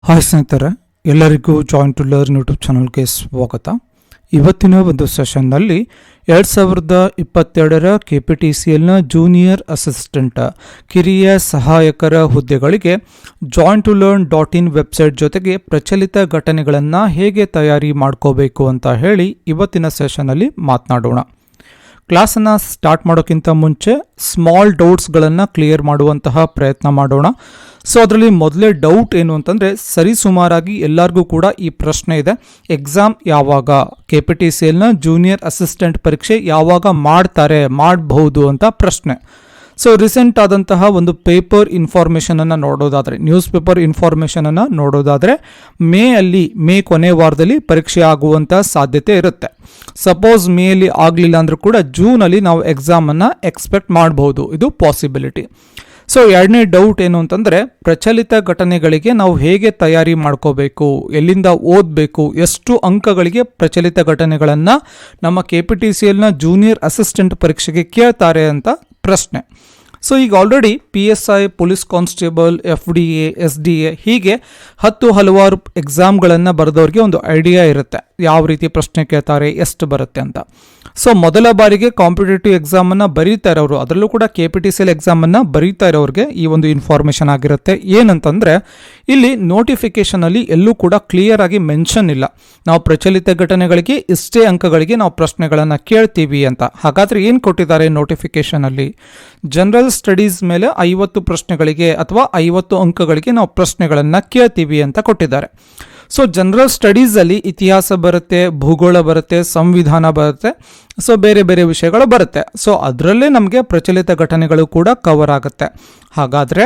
Hi ಸ್ನೇಹಿತರೆ, ಎಲ್ಲರಿಗೂ join to learn YouTube ಚಾನಲ್ಗೆ ಸ್ವಾಗತ. ಇವತ್ತಿನ ಒಂದು ಸೆಷನ್ನಲ್ಲಿ 2022ರ KPTCLನ ಜೂನಿಯರ್ ಅಸಿಸ್ಟೆಂಟ್ ಕಿರಿಯ ಸಹಾಯಕರ ಹುದ್ದೆಗಳಿಗೆ join2learn.in ವೆಬ್ಸೈಟ್ ಜೊತೆಗೆ ಪ್ರಚಲಿತ ಘಟನೆಗಳನ್ನು ಹೇಗೆ ತಯಾರಿ ಮಾಡ್ಕೋಬೇಕು ಅಂತ ಹೇಳಿ ಇವತ್ತಿನ ಸೆಷನ್ನಲ್ಲಿ ಮಾತನಾಡೋಣ. ಕ್ಲಾಸನ್ನು ಸ್ಟಾರ್ಟ್ ಮಾಡೋಕ್ಕಿಂತ ಮುಂಚೆ ಸ್ಮಾಲ್ ಡೌಟ್ಸ್ಗಳನ್ನು ಕ್ಲಿಯರ್ ಮಾಡುವಂತಹ ಪ್ರಯತ್ನ ಮಾಡೋಣ. ಸೊ ಅದರಲ್ಲಿ ಮೊದಲೇ ಡೌಟ್ ಏನು ಅಂತಂದರೆ, ಸರಿಸುಮಾರಾಗಿ ಎಲ್ಲರಿಗೂ ಕೂಡ ಈ ಪ್ರಶ್ನೆ ಇದೆ, ಎಕ್ಸಾಮ್ ಯಾವಾಗ, KPTCLನ ಜೂನಿಯರ್ ಅಸಿಸ್ಟೆಂಟ್ ಪರೀಕ್ಷೆ ಯಾವಾಗ ಮಾಡಬಹುದು ಅಂತ ಪ್ರಶ್ನೆ. ಸೊ ರೀಸೆಂಟ್ ಆದಂತಹ ಒಂದು ಪೇಪರ್ ಇನ್ಫಾರ್ಮೇಷನನ್ನು ನೋಡೋದಾದರೆ, ನ್ಯೂಸ್ ಪೇಪರ್ ಇನ್ಫಾರ್ಮೇಷನನ್ನು ನೋಡೋದಾದರೆ ಮೇ ಕೊನೆ ವಾರದಲ್ಲಿ ಪರೀಕ್ಷೆ ಆಗುವಂಥ ಸಾಧ್ಯತೆ ಇರುತ್ತೆ. ಸಪೋಸ್ ಮೇಯಲ್ಲಿ ಆಗಲಿಲ್ಲ ಅಂದರೂ ಕೂಡ ಜೂನಲ್ಲಿ ನಾವು ಎಕ್ಸಾಮನ್ನು ಎಕ್ಸ್ಪೆಕ್ಟ್ ಮಾಡಬಹುದು, ಇದು ಪಾಸಿಬಿಲಿಟಿ. ಸೊ ಎರಡನೇ ಡೌಟ್ ಏನು ಅಂತಂದರೆ, ಪ್ರಚಲಿತ ಘಟನೆಗಳಿಗೆ ನಾವು ಹೇಗೆ ತಯಾರಿ ಮಾಡ್ಕೋಬೇಕು, ಎಲ್ಲಿಂದ ಓದಬೇಕು, ಎಷ್ಟು ಅಂಕಗಳಿಗೆ ಪ್ರಚಲಿತ ಘಟನೆಗಳನ್ನು ನಮ್ಮ KPTCLನ ಜೂನಿಯರ್ ಅಸಿಸ್ಟೆಂಟ್ ಪರೀಕ್ಷೆಗೆ ಕೇಳ್ತಾರೆ ಅಂತ ಪ್ರಶ್ನೆ. ಸೊ ಈಗ already PSI, police constable, FDA, SDA ಹೀಗೆ ಹಲವಾರು ಎಕ್ಸಾಮ್ಗಳನ್ನು ಬರೆದವ್ರಿಗೆ ಒಂದು ಐಡಿಯಾ ಇರುತ್ತೆ ಯಾವ ರೀತಿ ಪ್ರಶ್ನೆ ಕೇಳ್ತಾರೆ, ಎಷ್ಟು ಬರುತ್ತೆ ಅಂತ. ಸೊ ಮೊದಲ ಬಾರಿಗೆ ಕಾಂಪಿಟೇಟಿವ್ ಎಕ್ಸಾಮನ್ನು ಬರೀತಾ ಇರೋರು, ಅದರಲ್ಲೂ ಕೂಡ KPTCL ಎಕ್ಸಾಮನ್ನು ಬರೀತಾ ಇರೋರಿಗೆ ಈ ಒಂದು ಇನ್ಫಾರ್ಮೇಷನ್ ಆಗಿರುತ್ತೆ. ಏನಂತಂದರೆ, ಇಲ್ಲಿ ನೋಟಿಫಿಕೇಷನಲ್ಲಿ ಎಲ್ಲೂ ಕೂಡ ಕ್ಲಿಯರ್ ಆಗಿ ಮೆನ್ಷನ್ ಇಲ್ಲ, ನಾವು ಪ್ರಚಲಿತ ಘಟನೆಗಳಿಗೆ ಇಷ್ಟೇ ಅಂಕಗಳಿಗೆ ನಾವು ಪ್ರಶ್ನೆಗಳನ್ನು ಕೇಳ್ತೀವಿ ಅಂತ. ಹಾಗಾದರೆ ಏನು ಕೊಟ್ಟಿದ್ದಾರೆ ನೋಟಿಫಿಕೇಷನಲ್ಲಿ? ಜನರಲ್ ಸ್ಟಡೀಸ್ ಮೇಲೆ 50 ಪ್ರಶ್ನೆಗಳಿಗೆ ಅಥವಾ 50 ಅಂಕಗಳಿಗೆ ನಾವು ಪ್ರಶ್ನೆಗಳನ್ನು ಕೇಳ್ತೀವಿ ಅಂತ ಕೊಟ್ಟಿದ್ದಾರೆ. ಸೊ ಜನರಲ್ ಸ್ಟಡೀಸಲ್ಲಿ ಇತಿಹಾಸ ಬರುತ್ತೆ, ಭೂಗೋಳ ಬರುತ್ತೆ, ಸಂವಿಧಾನ ಬರುತ್ತೆ, ಸೊ ಬೇರೆ ಬೇರೆ ವಿಷಯಗಳು ಬರುತ್ತೆ. ಸೊ ಅದರಲ್ಲೇ ನಮಗೆ ಪ್ರಚಲಿತ ಘಟನೆಗಳು ಕೂಡ ಕವರ್ ಆಗುತ್ತೆ. ಹಾಗಾದರೆ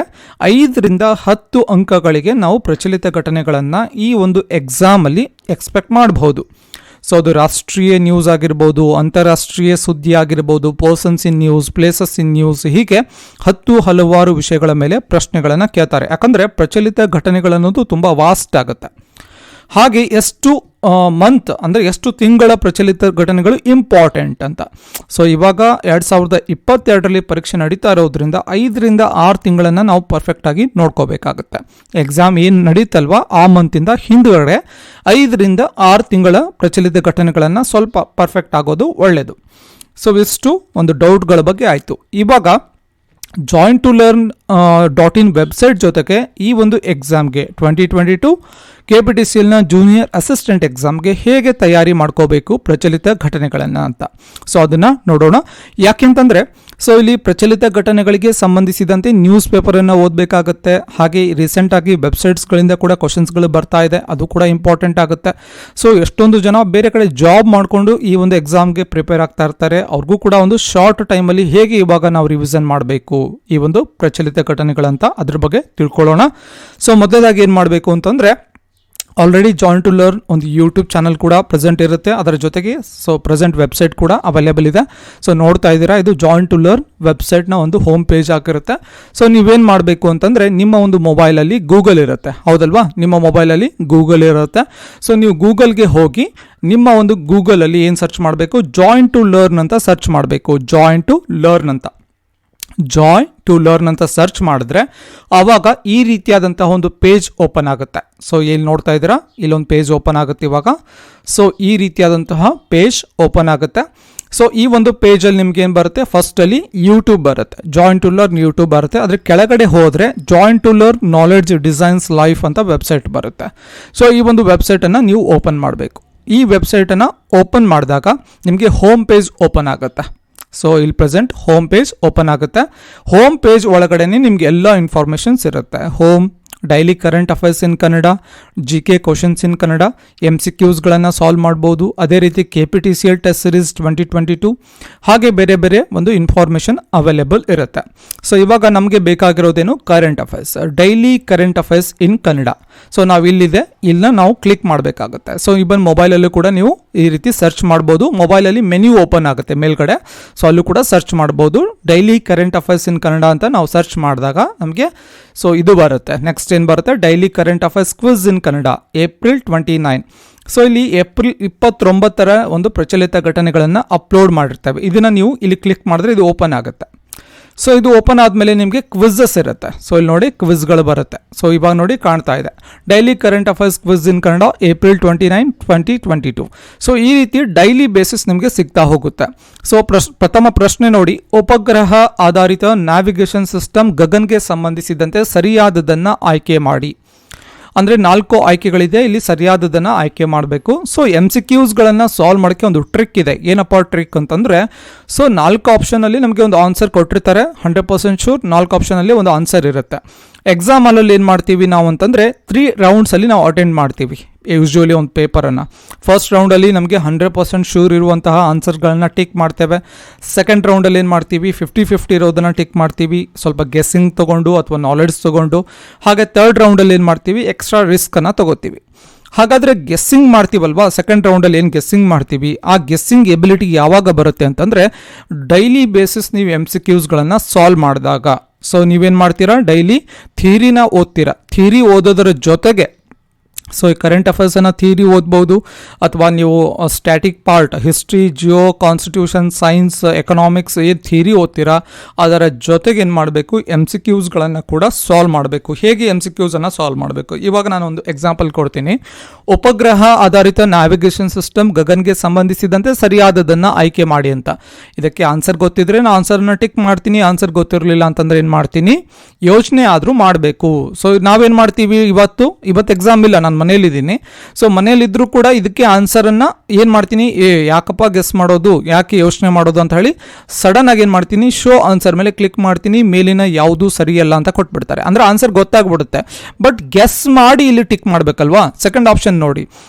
5ರಿಂದ 10 ಅಂಕಗಳಿಗೆ ನಾವು ಪ್ರಚಲಿತ ಘಟನೆಗಳನ್ನು ಈ ಒಂದು ಎಕ್ಸಾಮಲ್ಲಿ ಎಕ್ಸ್ಪೆಕ್ಟ್ ಮಾಡಬಹುದು. ಸೊ ಅದು ರಾಷ್ಟ್ರೀಯ ನ್ಯೂಸ್ ಆಗಿರ್ಬೋದು, ಅಂತಾರಾಷ್ಟ್ರೀಯ ಸುದ್ದಿ ಆಗಿರ್ಬೋದು, persons in news, places in news, ಹೀಗೆ ಹಲವಾರು ವಿಷಯಗಳ ಮೇಲೆ ಪ್ರಶ್ನೆಗಳನ್ನು ಕೇಳ್ತಾರೆ. ಯಾಕಂದರೆ ಪ್ರಚಲಿತ ಘಟನೆಗಳನ್ನೋದು ತುಂಬ ವಾಸ್ಟ್ ಆಗುತ್ತೆ. ಹಾಗೆ ಎಷ್ಟು ಮಂತ್ ಅಂದರೆ ಎಷ್ಟು ತಿಂಗಳ ಪ್ರಚಲಿತ ಘಟನೆಗಳು ಇಂಪಾರ್ಟೆಂಟ್ ಅಂತ. ಸೊ ಇವಾಗ 2022ರಲ್ಲಿ ಪರೀಕ್ಷೆ ನಡೀತಾ ಇರೋದ್ರಿಂದ 5ರಿಂದ 6 ತಿಂಗಳನ್ನು ನಾವು ಪರ್ಫೆಕ್ಟಾಗಿ ನೋಡ್ಕೋಬೇಕಾಗುತ್ತೆ. ಎಕ್ಸಾಮ್ ಏನು ನಡೀತಲ್ವ ಆ ಮಂತಿಂದ ಹಿಂದುಗಡೆ 5ರಿಂದ 6 ತಿಂಗಳ ಪ್ರಚಲಿತ ಘಟನೆಗಳನ್ನು ಸ್ವಲ್ಪ ಪರ್ಫೆಕ್ಟ್ ಆಗೋದು ಒಳ್ಳೆಯದು. ಸೊ ಇಷ್ಟು ಒಂದು ಡೌಟ್ಗಳ ಬಗ್ಗೆ ಆಯಿತು. ಇವಾಗ join2learn.in ವೆಬ್ಸೈಟ್ ಜೊತೆಗೆ ಈ ಒಂದು ಎಕ್ಸಾಮ್ಗೆ 2022 KPTCLನ ಜೂನಿಯರ್ ಅಸಿಸ್ಟೆಂಟ್ ಎಕ್ಸಾಮ್ಗೆ ಹೇಗೆ ತಯಾರಿ ಮಾಡ್ಕೋಬೇಕು ಪ್ರಚಲಿತ ಘಟನೆಗಳನ್ನು ಅಂತ. ಸೊ ಅದನ್ನು ನೋಡೋಣ. ಯಾಕೆಂತಂದರೆ, ಸೊ ಇಲ್ಲಿ ಪ್ರಚಲಿತ ಘಟನೆಗಳಿಗೆ ಸಂಬಂಧಿಸಿದಂತೆ ನ್ಯೂಸ್ ಪೇಪರನ್ನು ಓದಬೇಕಾಗತ್ತೆ. ಹಾಗೆ ರೀಸೆಂಟಾಗಿ ವೆಬ್ಸೈಟ್ಸ್ಗಳಿಂದ ಕೂಡ ಕ್ವಶನ್ಸ್ಗಳು ಬರ್ತಾ ಇದೆ, ಅದು ಕೂಡ ಇಂಪಾರ್ಟೆಂಟ್ ಆಗುತ್ತೆ. ಸೊ ಎಷ್ಟೊಂದು ಜನ ಬೇರೆ ಕಡೆ ಜಾಬ್ ಮಾಡಿಕೊಂಡು ಈ ಒಂದು ಎಕ್ಸಾಮ್ಗೆ ಪ್ರಿಪೇರ್ ಆಗ್ತಾ ಇರ್ತಾರೆ, ಅವ್ರಿಗೂ ಕೂಡ ಒಂದು ಶಾರ್ಟ್ ಟೈಮಲ್ಲಿ ಹೇಗೆ ಇವಾಗ ನಾವು ರಿವಿಷನ್ ಮಾಡಬೇಕು ಈ ಒಂದು ಪ್ರಚಲಿತ ಘಟನೆಗಳಂತ ಅದ್ರ ಬಗ್ಗೆ ತಿಳ್ಕೊಳ್ಳೋಣ. ಸೊ ಮೊದಲಾಗಿ ಏನು ಮಾಡಬೇಕು ಅಂತಂದರೆ, ಆಲ್ರೆಡಿ join2learn ಒಂದು ಯೂಟ್ಯೂಬ್ ಚಾನಲ್ ಕೂಡ ಪ್ರೆಸೆಂಟ್ ಇರುತ್ತೆ, ಅದರ ಜೊತೆಗೆ ಸೊ ಪ್ರೆಸೆಂಟ್ ವೆಬ್ಸೈಟ್ ಕೂಡ ಅವೈಲೇಬಲ್ ಇದೆ. ಸೊ ನೋಡ್ತಾ ಇದ್ದೀರಾ, ಇದು join2learn ವೆಬ್ಸೈಟ್ನ ಒಂದು ಹೋಮ್ ಪೇಜ್ ಆಗಿರುತ್ತೆ. ಸೊ ನೀವೇನು ಮಾಡಬೇಕು ಅಂತಂದರೆ, ನಿಮ್ಮ ಒಂದು ಮೊಬೈಲಲ್ಲಿ ಗೂಗಲ್ ಇರುತ್ತೆ, ಹೌದಲ್ವಾ? ನಿಮ್ಮ ಮೊಬೈಲಲ್ಲಿ ಗೂಗಲ್ ಇರುತ್ತೆ. ಸೊ ನೀವು ಗೂಗಲ್ಗೆ ಹೋಗಿ ನಿಮ್ಮ ಒಂದು ಗೂಗಲಲ್ಲಿ ಏನು ಸರ್ಚ್ ಮಾಡಬೇಕು, join2learn ಅಂತ ಸರ್ಚ್ ಮಾಡಬೇಕು. join2learn ಅಂತ ಸರ್ಚ್ ಮಾಡಿದ್ರೆ ಆವಾಗ ಈ ರೀತಿಯಾದಂತಹ ಒಂದು ಪೇಜ್ ಓಪನ್ ಆಗುತ್ತೆ. ಸೊ ಇಲ್ಲಿ ನೋಡ್ತಾ ಇದ್ದೀರಾ, ಇಲ್ಲೊಂದು ಪೇಜ್ ಓಪನ್ ಆಗುತ್ತೆ ಇವಾಗ. ಸೊ ಈ ರೀತಿಯಾದಂತಹ ಪೇಜ್ ಓಪನ್ ಆಗುತ್ತೆ. ಸೊ ಈ ಒಂದು ಪೇಜಲ್ಲಿ ನಿಮ್ಗೆ ಏನು ಬರುತ್ತೆ, ಫಸ್ಟಲ್ಲಿ ಯೂಟ್ಯೂಬ್ ಬರುತ್ತೆ, join2learn ಯೂಟ್ಯೂಬ್ ಬರುತ್ತೆ. ಅದ್ರ ಕೆಳಗಡೆ ಹೋದರೆ join2learn ನಾಲೆಡ್ಜ್ ಡಿಸೈನ್ಸ್ ಲೈಫ್ ಅಂತ ವೆಬ್ಸೈಟ್ ಬರುತ್ತೆ. ಸೊ ಈ ಒಂದು ವೆಬ್ಸೈಟನ್ನು ನೀವು ಓಪನ್ ಮಾಡಬೇಕು. ಈ ವೆಬ್ಸೈಟನ್ನು ಓಪನ್ ಮಾಡಿದಾಗ ನಿಮಗೆ ಹೋಮ್ ಪೇಜ್ ಓಪನ್ ಆಗುತ್ತೆ. ಸೊ ಇಲ್ಲಿ ಪ್ರೆಸೆಂಟ್ ಹೋಮ್ ಪೇಜ್ ಓಪನ್ ಆಗುತ್ತೆ. ಹೋಮ್ ಪೇಜ್ ಒಳಗಡೆ ನಿಮಗೆ ಎಲ್ಲ ಇನ್ಫಾರ್ಮೇಷನ್ಸ್ ಇರುತ್ತೆ. Home, daily current affairs in Kannada, GK questions in Kannada, MCQಸ್ಗಳನ್ನು ಸಾಲ್ವ್ ಮಾಡ್ಬೋದು. ಅದೇ ರೀತಿ KPTCL ಟೆಸ್ಟ್ ಸೀರೀಸ್ 2022 ಹಾಗೆ ಬೇರೆ ಬೇರೆ ಒಂದು ಇನ್ಫಾರ್ಮೇಷನ್ ಅವೈಲೇಬಲ್ ಇರುತ್ತೆ. ಸೊ ಇವಾಗ ನಮಗೆ ಬೇಕಾಗಿರೋದೇನು, current affairs, daily current affairs in Kannada. So ನಾವು ಇಲ್ಲಿದೆ, ಇಲ್ಲನ್ನ ನಾವು ಕ್ಲಿಕ್ ಮಾಡಬೇಕಾಗುತ್ತೆ. ಸೊ ಇವನ್ ಮೊಬೈಲಲ್ಲೂ ಕೂಡ ನೀವು ಈ ರೀತಿ ಸರ್ಚ್ ಮಾಡ್ಬೋದು. ಮೊಬೈಲಲ್ಲಿ ಮೆನ್ಯೂ ಓಪನ್ ಆಗುತ್ತೆ ಮೇಲ್ಗಡೆ, ಸೊ ಅಲ್ಲೂ ಕೂಡ ಸರ್ಚ್ ಮಾಡ್ಬೋದು. Daily current affairs in Kannada ಅಂತ ನಾವು ಸರ್ಚ್ ಮಾಡಿದಾಗ ನಮಗೆ ಸೊ ಇದು ಬರುತ್ತೆ. ನೆಕ್ಸ್ಟ್ ಏನು ಬರುತ್ತೆ, ಡೈಲಿ ಕರೆಂಟ್ ಅಫೇರ್ಸ್ ಕ್ವಿಜ್ ಇನ್ ಕನ್ನಡ April 29. ಸೊ ಇಲ್ಲಿ ಏಪ್ರಿಲ್ 29ರ ಒಂದು ಪ್ರಚಲಿತ ಘಟನೆಗಳನ್ನು ಅಪ್ಲೋಡ್ ಮಾಡಿರ್ತೇವೆ. ಇದನ್ನು ನೀವು ಇಲ್ಲಿ ಕ್ಲಿಕ್ ಮಾಡಿದ್ರೆ ಇದು ಓಪನ್ ಆಗುತ್ತೆ. ಸೊ ಇದು ಓಪನ್ ಆದಮೇಲೆ ನಿಮಗೆ ಕ್ವಿಝಸ್ ಇರುತ್ತೆ. ಸೊ ಇಲ್ಲಿ ನೋಡಿ ಕ್ವಿಜ್ಗಳು ಬರುತ್ತೆ. ಸೊ ಇವಾಗ ನೋಡಿ ಕಾಣ್ತಾ ಇದೆ ಡೈಲಿ ಕರೆಂಟ್ ಅಫೇರ್ಸ್ ಕ್ವಿಜ್ ಇನ್ ಕನ್ನಡ ಏಪ್ರಿಲ್ 29, 2022. ಸೊ ಈ ರೀತಿ ಡೈಲಿ ಬೇಸಿಸ್ ನಿಮಗೆ ಸಿಗ್ತಾ ಹೋಗುತ್ತೆ. ಸೊ ಪ್ರಥಮ ಪ್ರಶ್ನೆ ನೋಡಿ, ಉಪಗ್ರಹ ಆಧಾರಿತ ನ್ಯಾವಿಗೇಷನ್ ಸಿಸ್ಟಮ್ ಗಗನ್ಗೆ ಸಂಬಂಧಿಸಿದಂತೆ ಸರಿಯಾದದನ್ನು ಆಯ್ಕೆ ಮಾಡಿ. ಅಂದರೆ 4 ಆಯ್ಕೆಗಳಿದೆ, ಇಲ್ಲಿ ಸರಿಯಾದದನ್ನು ಆಯ್ಕೆ ಮಾಡಬೇಕು. ಸೊ MCQsಗಳನ್ನು ಸಾಲ್ವ್ ಮಾಡೋಕ್ಕೆ ಒಂದು ಟ್ರಿಕ್ ಇದೆ. ಏನಪ್ಪ ಟ್ರಿಕ್ ಅಂತಂದರೆ, ಸೊ 4 ಆಪ್ಷನಲ್ಲಿ ನಮಗೆ ಒಂದು ಆನ್ಸರ್ ಕೊಟ್ಟಿರ್ತಾರೆ, 100% ಶೂರ್ 4 ಆಪ್ಷನಲ್ಲಿ ಒಂದು ಆನ್ಸರ್ ಇರುತ್ತೆ. ಎಕ್ಸಾಮಲ್ಲಿ ಏನು ಮಾಡ್ತೀವಿ ನಾವು ಅಂತಂದರೆ 3 ರೌಂಡ್ಸಲ್ಲಿ ನಾವು ಅಟೆಂಡ್ ಮಾಡ್ತೀವಿ ಯೂಶ್ವಲಿ ಒಂದು ಪೇಪರನ್ನು. ಫಸ್ಟ್ ರೌಂಡಲ್ಲಿ ನಮಗೆ 100% ಶೂರ್ ಇರುವಂತಹ ಆನ್ಸರ್ಗಳನ್ನ ಟಿಕ್ ಮಾಡ್ತೇವೆ. ಸೆಕೆಂಡ್ ರೌಂಡಲ್ಲಿ ಏನು ಮಾಡ್ತೀವಿ, 50-50 ಇರೋದನ್ನು ಟಿಕ್ ಮಾಡ್ತೀವಿ, ಸ್ವಲ್ಪ ಗೆಸ್ಸಿಂಗ್ ತೊಗೊಂಡು ಅಥವಾ ನಾಲೆಡ್ಜ್ ತೊಗೊಂಡು. ಹಾಗೆ ಥರ್ಡ್ ರೌಂಡಲ್ಲಿ ಏನು ಮಾಡ್ತೀವಿ, ಎಕ್ಸ್ಟ್ರಾ ರಿಸ್ಕನ್ನು ತೊಗೋತೀವಿ. ಹಾಗಾದರೆ ಗೆಸ್ಸಿಂಗ್ ಮಾಡ್ತೀವಲ್ವಾ, ಸೆಕೆಂಡ್ ರೌಂಡಲ್ಲಿ ಏನು ಗೆಸ್ಸಿಂಗ್ ಮಾಡ್ತೀವಿ, ಆ ಗೆಸ್ಸಿಂಗ್ ಎಬಿಲಿಟಿ ಯಾವಾಗ ಬರುತ್ತೆ ಅಂತಂದರೆ ಡೈಲಿ ಬೇಸಿಸ್ ನೀವು MCQsಗಳನ್ನು ಸಾಲ್ವ್ ಮಾಡಿದಾಗ. ಸೊ ನೀವೇನು ಮಾಡ್ತೀರಾ, ಡೈಲಿ ಥಿಯರಿನ ಓದ್ತೀರಾ. ಥಿಯರಿ ಓದೋದರ ಜೊತೆಗೆ ಸೊ ಈ ಕರೆಂಟ್ ಅಫೇರ್ಸನ್ನು ಥಿಯರಿ ಓದ್ಬೋದು, ಅಥವಾ ನೀವು static part history, Jio, constitution, science, economics ಏನು ಥಿಯರಿ ಓದ್ತೀರಾ ಅದರ ಜೊತೆಗೆ ಏನು ಮಾಡಬೇಕು, MCQsಗಳನ್ನು ಕೂಡ ಸಾಲ್ವ್ ಮಾಡಬೇಕು. ಹೇಗೆ MCQsನ್ನು ಸಾಲ್ವ್ ಮಾಡಬೇಕು, ಇವಾಗ ನಾನು ಒಂದು ಎಕ್ಸಾಂಪಲ್ ಕೊಡ್ತೀನಿ. ಉಪಗ್ರಹ ಆಧಾರಿತ ನ್ಯಾವಿಗೇಷನ್ ಸಿಸ್ಟಮ್ ಗಗನ್ಗೆ ಸಂಬಂಧಿಸಿದಂತೆ ಸರಿಯಾದದನ್ನು ಆಯ್ಕೆ ಮಾಡಿ ಅಂತ. ಇದಕ್ಕೆ ಆನ್ಸರ್ ಗೊತ್ತಿದ್ರೆ ನಾನು ಆನ್ಸರ್ನ ಟಿಕ್ ಮಾಡ್ತೀನಿ, ಆನ್ಸರ್ ಗೊತ್ತಿರಲಿಲ್ಲ ಅಂತಂದರೆ ಏನು ಮಾಡ್ತೀನಿ, ಯೋಚನೆ ಆದರೂ ಮಾಡಬೇಕು. ಸೊ ನಾವೇನು ಮಾಡ್ತೀವಿ, ಇವತ್ತು ಎಕ್ಸಾಮ್ ಇಲ್ಲ, ನಾನು ಮನೇಲಿದ್ದೀನಿ. ಸೊ ಮನೇಲಿದ್ದರೂ ಕೂಡ ಇದಕ್ಕೆ ಆನ್ಸರನ್ನು ಏನು ಮಾಡ್ತೀನಿ, ಯಾಕಪ್ಪ ಗೆಸ್ ಮಾಡೋದು, ಯಾಕೆ ಯೋಚನೆ ಮಾಡೋದು ಅಂತ ಹೇಳಿ ಸಡನ್ ಆಗಿ ಏನು ಮಾಡ್ತೀನಿ, ಶೋ ಆನ್ಸರ್ ಮೇಲೆ ಕ್ಲಿಕ್ ಮಾಡ್ತೀನಿ. ಮೇಲಿನ ಯಾವುದು ಸರಿಯಲ್ಲ ಅಂತ ಕೊಟ್ಬಿಡ್ತಾರೆ, ಅಂದರೆ ಆನ್ಸರ್ ಗೊತ್ತಾಗ್ಬಿಡುತ್ತೆ. ಬಟ್ ಗೆಸ್ ಮಾಡಿ ಇಲ್ಲಿ ಟಿಕ್ ಮಾಡಬೇಕಲ್ವಾ. ಸೆಕೆಂಡ್ ಆಪ್ಷನ್ ನೋಡಿ,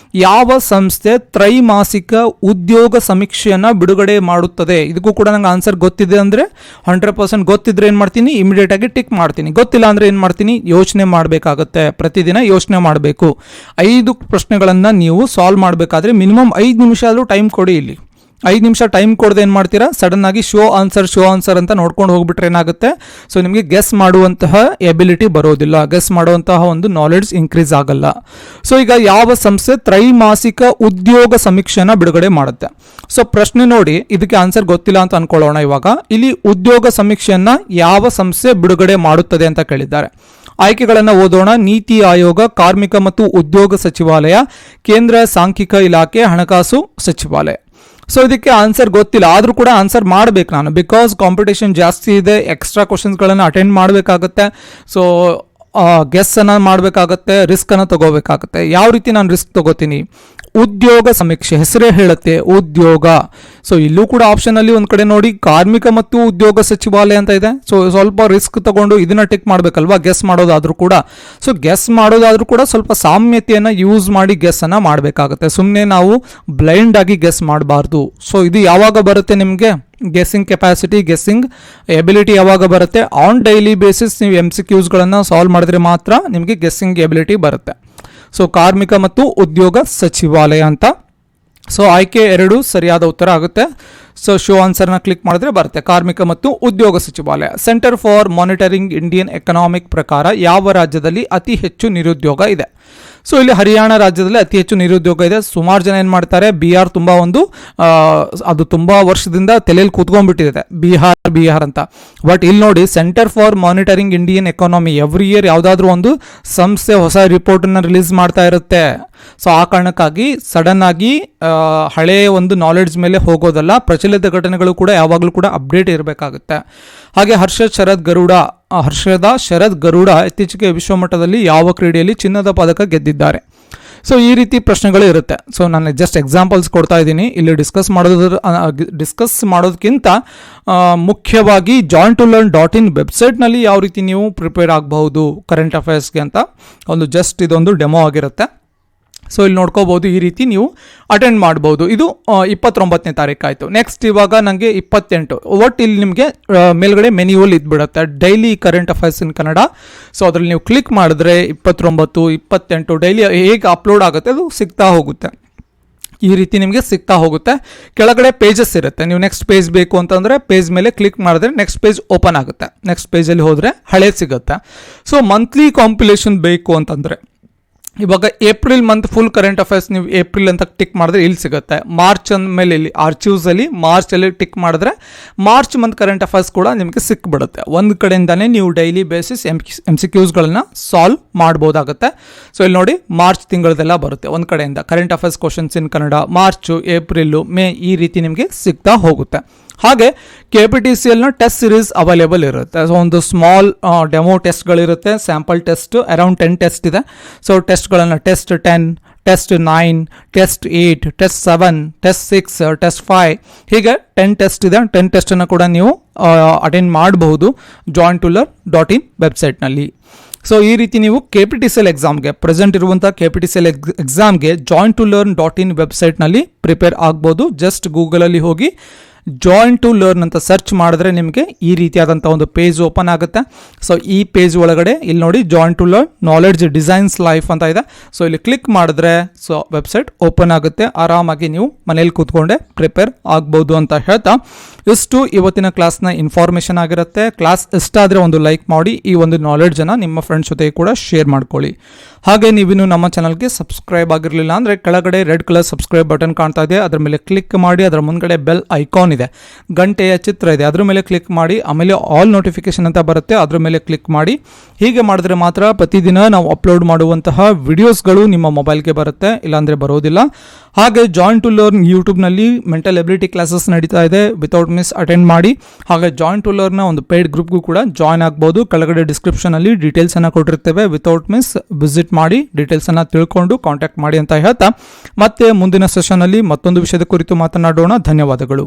ಯಾವ ಸಂಸ್ಥೆ ತ್ರೈಮಾಸಿಕ ಉದ್ಯೋಗ ಸಮೀಕ್ಷೆಯನ್ನು ಬಿಡುಗಡೆ ಮಾಡುತ್ತದೆ. ಇದಕ್ಕೂ ಕೂಡ ನಂಗೆ ಆನ್ಸರ್ ಗೊತ್ತಿದೆ ಅಂದರೆ 100% ಗೊತ್ತಿದ್ರೆ ಏನು ಮಾಡ್ತೀನಿ, ಇಮಿಡಿಯೇಟ್ ಆಗಿ ಟಿಕ್ ಮಾಡ್ತೀನಿ. ಗೊತ್ತಿಲ್ಲ ಅಂದರೆ ಏನು ಮಾಡ್ತೀನಿ, ಯೋಚನೆ ಮಾಡಬೇಕಾಗುತ್ತೆ. ಪ್ರತಿದಿನ ಯೋಚನೆ ಮಾಡಬೇಕು. 5 ಪ್ರಶ್ನೆಗಳನ್ನು ನೀವು ಸಾಲ್ವ್ ಮಾಡಬೇಕಾದ್ರೆ ಮಿನಿಮಮ್ 5 ನಿಮಿಷ ಆದರೂ ಟೈಮ್ ಕೊಡಿ. ಇಲ್ಲಿ 5 ನಿಮಿಷ ಟೈಮ್ ಕೊಡದೆ ಏನು ಮಾಡ್ತೀರಾ, ಸಡನ್ ಆಗಿ ಶೋ ಆನ್ಸರ್ ಅಂತ ನೋಡ್ಕೊಂಡು ಹೋಗ್ಬಿಟ್ರೆ ಏನಾಗುತ್ತೆ, ಸೊ ನಿಮಗೆ ಗೆಸ್ ಮಾಡುವಂತಹ ಎಬಿಲಿಟಿ ಬರೋದಿಲ್ಲ, ಗೆಸ್ ಮಾಡುವಂತಹ ಒಂದು ನಾಲೆಡ್ಜ್ ಇನ್ಕ್ರೀಸ್ ಆಗಲ್ಲ. ಸೊ ಈಗ ಯಾವ ಸಂಸ್ಥೆ ತ್ರೈಮಾಸಿಕ ಉದ್ಯೋಗ ಸಮೀಕ್ಷೆನ ಬಿಡುಗಡೆ ಮಾಡುತ್ತೆ. ಸೊ ಪ್ರಶ್ನೆ ನೋಡಿ, ಇದಕ್ಕೆ ಆನ್ಸರ್ ಗೊತ್ತಿಲ್ಲ ಅಂತ ಅನ್ಕೊಳ್ಳೋಣ. ಇವಾಗ ಇಲ್ಲಿ ಉದ್ಯೋಗ ಸಮೀಕ್ಷೆಯನ್ನ ಯಾವ ಸಂಸ್ಥೆ ಬಿಡುಗಡೆ ಮಾಡುತ್ತದೆ ಅಂತ ಕೇಳಿದ್ದಾರೆ. ಆಯ್ಕೆಗಳನ್ನು ಓದೋಣ. ನೀತಿ ಆಯೋಗ, ಕಾರ್ಮಿಕ ಮತ್ತು ಉದ್ಯೋಗ ಸಚಿವಾಲಯ, ಕೇಂದ್ರ ಸಾಂಖ್ಯಿಕ ಇಲಾಖೆ, ಹಣಕಾಸು ಸಚಿವಾಲಯ. ಸೊ ಇದಕ್ಕೆ ಆನ್ಸರ್ ಗೊತ್ತಿಲ್ಲ, ಆದರೂ ಕೂಡ ಆನ್ಸರ್ ಮಾಡಬೇಕು ನಾನು, ಬಿಕಾಸ್ ಕಾಂಪಿಟೇಷನ್ ಜಾಸ್ತಿ ಇದೆ, ಎಕ್ಸ್ಟ್ರಾ ಕ್ವಶನ್ಸ್ಗಳನ್ನು ಅಟೆಂಡ್ ಮಾಡಬೇಕಾಗತ್ತೆ. ಸೊ ಗೆಸ್ಸನ್ನು ಮಾಡಬೇಕಾಗತ್ತೆ, ರಿಸ್ಕನ್ನು ತಗೋಬೇಕಾಗತ್ತೆ. ಯಾವ ರೀತಿ ನಾನು ರಿಸ್ಕ್ ತಗೋತೀನಿ, ಉದ್ಯೋಗ ಸಮೀಕ್ಷೆ ಹೆಸರೇ ಹೇಳುತ್ತೆ ಉದ್ಯೋಗ. ಸೊ ಇಲ್ಲೂ ಕೂಡ ಆಪ್ಷನಲ್ಲಿ ಒಂದು ಕಡೆ ನೋಡಿ ಕಾರ್ಮಿಕ ಮತ್ತು ಉದ್ಯೋಗ ಸಚಿವಾಲಯ ಅಂತ ಇದೆ. ಸೊ ಸ್ವಲ್ಪ ರಿಸ್ಕ್ ತಗೊಂಡು ಇದನ್ನ ಟಿಕ್ ಮಾಡಬೇಕಲ್ವಾ, ಗೆಸ್ ಮಾಡೋದಾದ್ರೂ ಕೂಡ. ಸೊ ಗೆಸ್ ಮಾಡೋದಾದ್ರೂ ಕೂಡ ಸ್ವಲ್ಪ ಸಾಮ್ಯತೆಯನ್ನು ಯೂಸ್ ಮಾಡಿ ಗೆಸ್ಸನ್ನು ಮಾಡಬೇಕಾಗುತ್ತೆ. ಸುಮ್ಮನೆ ನಾವು ಬ್ಲೈಂಡ್ ಆಗಿ ಗೆಸ್ ಮಾಡಬಾರ್ದು. ಸೊ ಇದು ಯಾವಾಗ ಬರುತ್ತೆ ನಿಮಗೆ, ಗೆಸ್ಸಿಂಗ್ ಕೆಪಾಸಿಟಿ, ಗೆಸ್ಸಿಂಗ್ ಎಬಿಲಿಟಿ ಯಾವಾಗ ಬರುತ್ತೆ, ಆನ್ ಡೈಲಿ ಬೇಸಿಸ್ ನೀವು MCQsಗಳನ್ನು ಸಾಲ್ವ್ ಮಾಡಿದ್ರೆ ಮಾತ್ರ ನಿಮಗೆ ಗೆಸ್ಸಿಂಗ್ ಎಬಿಲಿಟಿ ಬರುತ್ತೆ. ಸೊ ಕಾರ್ಮಿಕ ಮತ್ತು ಉದ್ಯೋಗ ಸಚಿವಾಲಯ ಅಂತ. ಸೊ ಆಯ್ಕೆ 2 ಸರಿಯಾದ ಉತ್ತರ ಆಗುತ್ತೆ. ಸೊ ಶೋ ಆನ್ಸರ್ನ ಕ್ಲಿಕ್ ಮಾಡಿದ್ರೆ ಬರುತ್ತೆ ಕಾರ್ಮಿಕ ಮತ್ತು ಉದ್ಯೋಗ ಸಚಿವಾಲಯ. Centre for monitoring Indian economic ಪ್ರಕಾರ ಯಾವ ರಾಜ್ಯದಲ್ಲಿ ಅತಿ ಹೆಚ್ಚು ನಿರುದ್ಯೋಗ ಇದೆ. ಸೊ ಇಲ್ಲಿ ಹರಿಯಾಣ ರಾಜ್ಯದಲ್ಲಿ ಅತಿ ಹೆಚ್ಚು ನಿರುದ್ಯೋಗ ಇದೆ. ಸುಮಾರು ಜನ ಏನು ಮಾಡ್ತಾರೆ, ಬಿಹಾರ್ ತುಂಬ ಅದು ತುಂಬ ವರ್ಷದಿಂದ ತಲೆಯಲ್ಲಿ ಕೂತ್ಕೊಂಡ್ಬಿಟ್ಟಿದೆ ಬಿಹಾರ್ ಅಂತ. ಬಟ್ ಇಲ್ಲಿ ನೋಡಿ, centre for monitoring Indian economy every year ಯಾವುದಾದ್ರೂ ಒಂದು ಸಂಸ್ಥೆ ಹೊಸ ರಿಪೋರ್ಟನ್ನು ರಿಲೀಸ್ ಮಾಡ್ತಾ ಇರುತ್ತೆ. ಸೊ ಆ ಕಾರಣಕ್ಕಾಗಿ ಸಡನ್ ಆಗಿ ಹಳೆಯ ಒಂದು ನಾಲೆಡ್ಜ್ ಮೇಲೆ ಹೋಗೋದಲ್ಲ, ಪ್ರಚಲಿತ ಘಟನೆಗಳು ಕೂಡ ಯಾವಾಗಲೂ ಕೂಡ ಅಪ್ಡೇಟ್ ಇರಬೇಕಾಗುತ್ತೆ. ಹಾಗೆ ಹರ್ಷದ ಶರದ್ ಗರುಡ ಇತ್ತೀಚೆಗೆ ವಿಶ್ವಮಟ್ಟದಲ್ಲಿ ಯಾವ ಕ್ರೀಡೆಯಲ್ಲಿ ಚಿನ್ನದ ಪದಕ ಗೆದ್ದಿದ್ದಾರೆ. ಸೊ ಈ ರೀತಿ ಪ್ರಶ್ನೆಗಳು ಇರುತ್ತೆ. ಸೊ ನಾನು ಜಸ್ಟ್ ಎಕ್ಸಾಂಪಲ್ಸ್ ಕೊಡ್ತಾ ಇದ್ದೀನಿ. ಇಲ್ಲಿ ಡಿಸ್ಕಸ್ ಮಾಡೋದಕ್ಕಿಂತ ಮುಖ್ಯವಾಗಿ join2learn.in ವೆಬ್ಸೈಟ್ನಲ್ಲಿ ಯಾವ ರೀತಿ ನೀವು ಪ್ರಿಪೇರ್ ಆಗಬಹುದು ಕರೆಂಟ್ ಅಫೇರ್ಸ್ಗೆ ಅಂತ ಇದೊಂದು ಡೆಮೋ ಆಗಿರುತ್ತೆ. ಸೊ ಇಲ್ಲಿ ನೋಡ್ಕೋಬಹುದು, ಈ ರೀತಿ ನೀವು ಅಟೆಂಡ್ ಮಾಡ್ಬೋದು. ಇದು 29ನೇ ತಾರೀಕು ಆಯಿತು. ನೆಕ್ಸ್ಟ್ ಇವಾಗ ನನಗೆ 28 ಒಟ್ಟು ಇಲ್ಲಿ ನಿಮಗೆ ಮೇಲ್ಗಡೆ ಮೆನ್ಯೂಲ್ ಇದ್ಬಿಡುತ್ತೆ daily current affairs in Kannada. So ಅದರಲ್ಲಿ ನೀವು ಕ್ಲಿಕ್ ಮಾಡಿದ್ರೆ 29, 28 ಡೈಲಿ ಹೇಗೆ ಅಪ್ಲೋಡ್ ಆಗುತ್ತೆ ಅದು ಸಿಗ್ತಾ ಹೋಗುತ್ತೆ. ಈ ರೀತಿ ನಿಮಗೆ ಸಿಗ್ತಾ ಹೋಗುತ್ತೆ. ಕೆಳಗಡೆ ಪೇಜಸ್ ಇರುತ್ತೆ. ನೀವು ನೆಕ್ಸ್ಟ್ ಪೇಜ್ ಬೇಕು ಅಂತಂದರೆ ಪೇಜ್ ಮೇಲೆ ಕ್ಲಿಕ್ ಮಾಡಿದ್ರೆ ನೆಕ್ಸ್ಟ್ ಪೇಜ್ ಓಪನ್ ಆಗುತ್ತೆ. ನೆಕ್ಸ್ಟ್ ಪೇಜಲ್ಲಿ ಹೋದರೆ ಹಳೇದು ಸಿಗುತ್ತೆ. ಸೊ ಮಂತ್ಲಿ ಕಾಂಪಿಲೇಷನ್ ಬೇಕು ಅಂತಂದರೆ ಇವಾಗ April month full current affairs ನೀವು ಏಪ್ರಿಲ್ ಅಂತ ಟಿಕ್ ಮಾಡಿದ್ರೆ ಇಲ್ಲಿ ಸಿಗುತ್ತೆ. ಮಾರ್ಚ್ ಅಂದಮೇಲೆ ಇಲ್ಲಿ ಆರ್ಚಿವ್ಸಲ್ಲಿ ಮಾರ್ಚಲ್ಲಿ ಟಿಕ್ ಮಾಡಿದ್ರೆ ಮಾರ್ಚ್ ಮಂತ್ ಕರೆಂಟ್ ಅಫೇರ್ಸ್ ಕೂಡ ನಿಮಗೆ ಸಿಕ್ಬಿಡುತ್ತೆ. ಒಂದು ಕಡೆಯಿಂದನೇ ನೀವು ಡೈಲಿ ಬೇಸಿಸ್ MCQsಗಳನ್ನು ಸಾಲ್ವ್ ಮಾಡ್ಬೋದಾಗುತ್ತೆ. ಸೊ ಇಲ್ಲಿ ನೋಡಿ ಮಾರ್ಚ್ ತಿಂಗಳದೆಲ್ಲ ಬರುತ್ತೆ ಒಂದು ಕಡೆಯಿಂದ current affairs questions in Kannada, March, April, May ಈ ರೀತಿ ನಿಮಗೆ ಸಿಗ್ತಾ ಹೋಗುತ್ತೆ. ಹಾಗೆ KPTCLನ ಟೆಸ್ಟ್ ಸಿರೀಸ್ ಅವೈಲೇಬಲ್ ಇರುತ್ತೆ. ಸೊ ಒಂದು ಸ್ಮಾಲ್ ಡೆಮೋ ಟೆಸ್ಟ್ಗಳಿರುತ್ತೆ, ಸ್ಯಾಂಪಲ್ ಟೆಸ್ಟ್ ಅರೌಂಡ್ 10 ಟೆಸ್ಟ್ ಇದೆ. ಸೊ ಟೆಸ್ಟ್ಗಳನ್ನು test 10, test 9, test 8, test 7, test 6, test 5 ಹೀಗೆ 10 ಟೆಸ್ಟ್ ಇದೆ. 10 ಟೆಸ್ಟನ್ನು ಕೂಡ ನೀವು ಅಟೆಂಡ್ ಮಾಡಬಹುದು jointtolearn.in ವೆಬ್ಸೈಟ್ನಲ್ಲಿ. ಸೊ ಈ ರೀತಿ ನೀವು KPTCL ಎಕ್ಸಾಮ್ಗೆ ಪ್ರೆಸೆಂಟ್ ಇರುವಂಥ KPTCL ಎಕ್ಸಾಮ್ಗೆ jointtolearn.in ವೆಬ್ಸೈಟ್ನಲ್ಲಿ ಪ್ರಿಪೇರ್ ಆಗ್ಬೋದು. ಜಸ್ಟ್ ಗೂಗಲಲ್ಲಿ ಹೋಗಿ ಜಾಯಿನ್ ಟು ಲರ್ನ್ ಅಂತ ಸರ್ಚ್ ಮಾಡಿದ್ರೆ ನಿಮಗೆ ಈ ರೀತಿಯಾದಂಥ ಒಂದು ಪೇಜ್ ಓಪನ್ ಆಗುತ್ತೆ. ಸೊ ಈ ಪೇಜ್ ಒಳಗಡೆ ಇಲ್ಲಿ ನೋಡಿ join to learn knowledge designs life ಅಂತ ಇದೆ. ಸೊ ಇಲ್ಲಿ ಕ್ಲಿಕ್ ಮಾಡಿದ್ರೆ ಸೊ ವೆಬ್ಸೈಟ್ ಓಪನ್ ಆಗುತ್ತೆ. ಆರಾಮಾಗಿ ನೀವು ಮನೇಲಿ ಕೂತ್ಕೊಂಡೆ ಪ್ರಿಪೇರ್ ಆಗ್ಬೋದು ಅಂತ ಹೇಳ್ತಾ ಇಷ್ಟು ಇವತ್ತಿನ ಕ್ಲಾಸ್ನ ಇನ್ಫಾರ್ಮೇಷನ್ ಆಗಿರುತ್ತೆ. ಕ್ಲಾಸ್ ಇಷ್ಟ ಆದರೆ ಒಂದು ಲೈಕ್ ಮಾಡಿ, ಈ ಒಂದು ನಾಲೆಡ್ಜನ್ನು ನಿಮ್ಮ ಫ್ರೆಂಡ್ಸ್ ಜೊತೆ ಕೂಡ ಶೇರ್ ಮಾಡ್ಕೊಳ್ಳಿ. ಹಾಗೆ ನೀವಿನ್ನು ನಮ್ಮ ಚಾನಲ್ಗೆ ಸಬ್ಸ್ಕ್ರೈಬ್ ಆಗಿರಲಿಲ್ಲ ಅಂದರೆ ಕೆಳಗಡೆ ರೆಡ್ ಕಲರ್ ಸಬ್ಸ್ಕ್ರೈಬ್ ಬಟನ್ ಕಾಣ್ತಾ ಇದೆ, ಅದರ ಮೇಲೆ ಕ್ಲಿಕ್ ಮಾಡಿ. ಅದರ ಮುಂದ್ಗಡೆ ಬೆಲ್ ಐಕಾನ್ ಇದೆ, ಗಂಟೆಯ ಚಿತ್ರ ಇದೆ, ಅದ್ರ ಮೇಲೆ ಕ್ಲಿಕ್ ಮಾಡಿ. ಆಮೇಲೆ ಆಲ್ ನೋಟಿಫಿಕೇಶನ್ ಅಂತ ಬರುತ್ತೆ, ಅದ್ರ ಮೇಲೆ ಕ್ಲಿಕ್ ಮಾಡಿ. ಹೀಗೆ ಮಾಡಿದ್ರೆ ಮಾತ್ರ ಪ್ರತಿದಿನ ನಾವು ಅಪ್ಲೋಡ್ ಮಾಡುವಂತಹ ವಿಡಿಯೋಸ್ಗಳು ನಿಮ್ಮ ಮೊಬೈಲ್ಗೆ ಬರುತ್ತೆ, ಇಲ್ಲಾಂದರೆ ಬರೋದಿಲ್ಲ. ಹಾಗೆ ಜಾಯಿನ್ ಟು ಲರ್ನ್ ಯೂಟ್ಯೂಬ್ನಲ್ಲಿ ಮೆಂಟಲ್ ಎಬಿಲಿಟಿ ಕ್ಲಾಸಸ್ ನಡೀತಾ ಇದೆ, ವಿತೌಟ್ ಮಿಸ್ ಅಟೆಂಡ್ ಮಾಡಿ. ಹಾಗೆ ಜಾಯಿನ್ ಟು ಲರ್ನ್ನ ಒಂದು ಪೇಯ್ಡ್ ಗ್ರೂಪ್ಗೂ ಕೂಡ ಜಾಯ್ನ್ ಆಗ್ಬೋದು. ಕೆಳಗಡೆ ಡಿಸ್ಕ್ರಿಪ್ಷನಲ್ಲಿ ಡೀಟೇಲ್ಸನ್ನು ಕೊಟ್ಟಿರ್ತೇವೆ, ವಿತೌಟ್ ಮಿಸ್ ವಿಸಿಟ್ ಮಾಡಿ ಡೀಟೇಲ್ಸನ್ನು ತಿಳ್ಕೊಂಡು ಕಾಂಟ್ಯಾಕ್ಟ್ ಮಾಡಿ ಅಂತ ಹೇಳ್ತಾ ಮತ್ತೆ ಮುಂದಿನ ಸೆಷನ್ನಲ್ಲಿ ಮತ್ತೊಂದು ವಿಷಯದ ಕುರಿತು ಮಾತನಾಡೋಣ. ಧನ್ಯವಾದಗಳು.